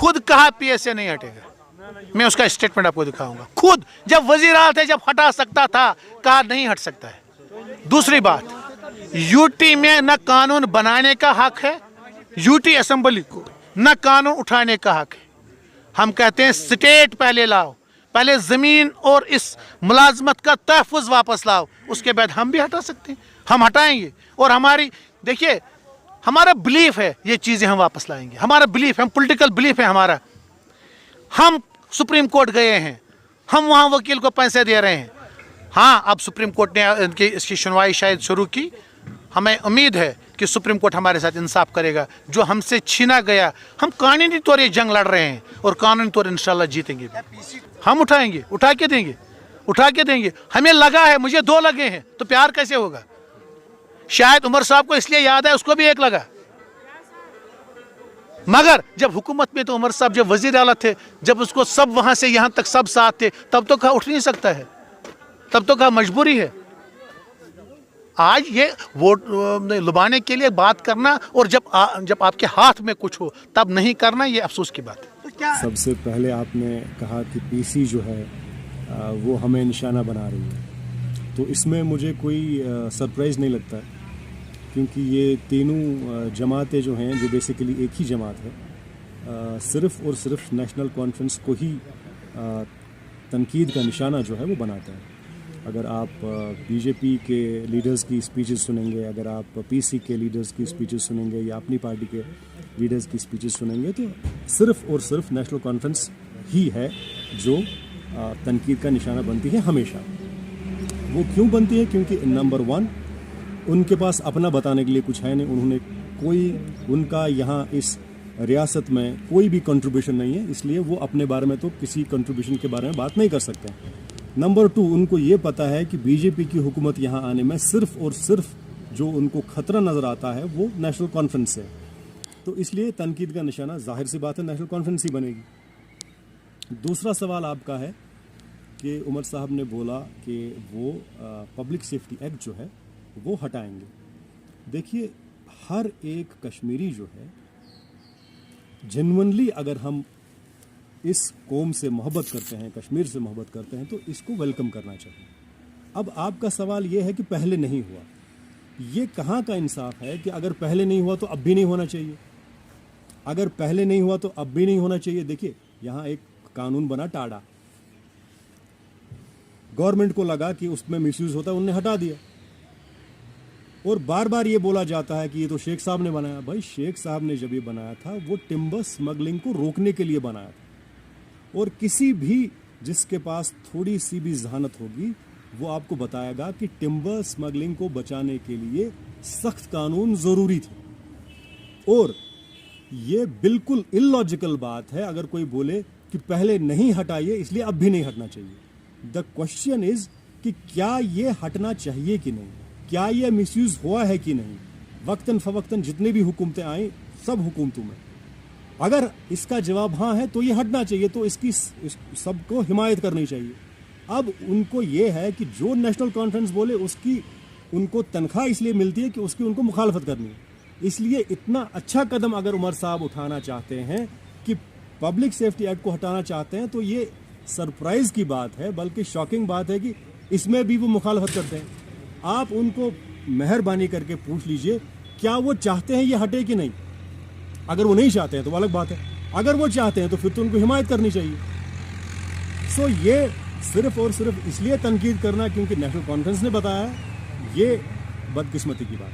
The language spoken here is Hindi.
खुद कहा पीएसए नहीं हटेगा। मैं उसका स्टेटमेंट आपको दिखाऊंगा। खुद जब वजीर आला थे, जब हटा सकता था, कहा नहीं हट सकता है। दूसरी बात, यूटी में न कानून बनाने का हक है, यूटी असेंबली को न कानून उठाने का हक है। हम कहते हैं स्टेट पहले लाओ, पहले जमीन और इस मुलाजमत का तहफ़्फ़ुज़ वापस लाओ, उसके बाद हम भी हटा सकते हैं। हम हटाएंगे और हमारी, देखिए हमारा बिलीफ है ये चीज़ें हम वापस लाएंगे। हमारा बिलीफ है, पॉलिटिकल बिलीफ है हमारा। हम सुप्रीम कोर्ट गए हैं, हम वहाँ वकील को पैसे दे रहे हैं। हाँ, अब सुप्रीम कोर्ट ने इसकी सुनवाई शायद शुरू की। हमें उम्मीद है कि सुप्रीम कोर्ट हमारे साथ इंसाफ करेगा। जो हमसे छीना गया, हम कानूनी तौर ये जंग लड़ रहे हैं और कानूनी तौर इंशाल्लाह जीतेंगे। हम उठाएंगे, उठा के देंगे, उठा के देंगे। हमें लगा है, मुझे 2 लगे हैं, तो प्यार कैसे होगा? शायद उमर साहब को इसलिए याद है, उसको भी 1 लगा। मगर जब हुकूमत में तो उमर साहब जब वजीर आला थे, जब उसको सब वहां से यहां तक सब साथ थे, तब तो कहा उठ नहीं सकता है, तब तो कहा मजबूरी है। आज ये वोट लुभाने के लिए बात करना और जब आपके हाथ में कुछ हो तब नहीं करना, ये अफसोस की बात है। तो क्या सबसे पहले आपने कहा कि पीसी जो है वो हमें निशाना बना रही है, तो इसमें मुझे कोई सरप्राइज़ नहीं लगता है, क्योंकि ये तीनों जमातें जो हैं, जो बेसिकली एक ही जमात है, सिर्फ़ और सिर्फ नेशनल कॉन्फ्रेंस को ही तनकीद का निशाना जो है वो बनाता है। अगर आप बीजेपी के लीडर्स की स्पीचेस सुनेंगे, अगर आप पीसी के लीडर्स की स्पीचेस सुनेंगे या अपनी पार्टी के लीडर्स की स्पीचेस सुनेंगे, तो सिर्फ़ और सिर्फ नेशनल कॉन्फ्रेंस ही है जो तनकीद का निशाना बनती है हमेशा। वो क्यों बनती है? क्योंकि नंबर 1, उनके पास अपना बताने के लिए कुछ है नहीं। उन्होंने उनका यहाँ इस रियासत में कोई भी कंट्रीब्यूशन नहीं है, इसलिए वो अपने बारे में तो किसी कंट्रीब्यूशन के बारे में बात नहीं कर सकते। नंबर 2, उनको ये पता है कि बीजेपी की हुकूमत यहाँ आने में सिर्फ और सिर्फ जो उनको खतरा नज़र आता है वो नेशनल कॉन्फ्रेंस है। तो इसलिए तनकीद का निशाना जाहिर सी बात है नेशनल कॉन्फ्रेंस ही बनेगी। दूसरा सवाल आपका है कि उमर साहब ने बोला कि वो पब्लिक सेफ्टी एक्ट जो है वो हटाएंगे। देखिए, हर एक कश्मीरी जो है, जेन्युइनली अगर हम इस कौम से मोहब्बत करते हैं, कश्मीर से मोहब्बत करते हैं, तो इसको वेलकम करना चाहिए। अब आपका सवाल ये है कि पहले नहीं हुआ, ये कहाँ का इंसाफ है कि अगर पहले नहीं हुआ तो अब भी नहीं होना चाहिए, अगर पहले नहीं हुआ तो अब भी नहीं होना चाहिए। देखिए, यहाँ एक कानून बना टाड़ा, गवर्नमेंट को लगा कि उसमें मिसयूज होता है, उन्होंने हटा दिया, और बार बार ये बोला जाता है कि ये तो शेख साहब ने बनाया। भाई, शेख साहब ने जब ये बनाया था वो टिम्बर स्मगलिंग को रोकने के लिए बनाया था, और किसी भी जिसके पास थोड़ी सी भी जहानत होगी वो आपको बताएगा कि टिम्बर स्मगलिंग को बचाने के लिए सख्त कानून ज़रूरी थे। और ये बिल्कुल इलॉजिकल बात है अगर कोई बोले कि पहले नहीं हटाइए इसलिए अब भी नहीं हटना चाहिए। द क्वेश्चन इज कि क्या ये हटना चाहिए कि नहीं, क्या ये मिसयूज हुआ है कि नहीं। वक्तन फवक्तन जितने भी हुकूमतें आई, सब हुकूमतों में अगर इसका जवाब हाँ है तो ये हटना चाहिए, तो इसकी सबको हिमायत करनी चाहिए। अब उनको ये है कि जो नेशनल कॉन्फ्रेंस बोले उसकी उनको तनख्वाह इसलिए मिलती है कि उसकी उनको मुखालफत करनी है। इसलिए इतना अच्छा कदम अगर उमर साहब उठाना चाहते हैं कि पब्लिक सेफ्टी एक्ट को हटाना चाहते हैं, तो ये सरप्राइज की बात है, बल्कि शॉकिंग बात है कि इसमें भी वो मुखालफत करते हैं। आप उनको मेहरबानी करके पूछ लीजिए क्या वो चाहते हैं ये हटे कि नहीं। अगर वो नहीं चाहते हैं तो अलग बात है, अगर वो चाहते हैं तो फिर तो उनको हिमायत करनी चाहिए। सो ये सिर्फ और सिर्फ इसलिए तनकीद करना क्योंकि नेशनल कॉन्फ्रेंस ने बताया, ये बदकिस्मती की बात है।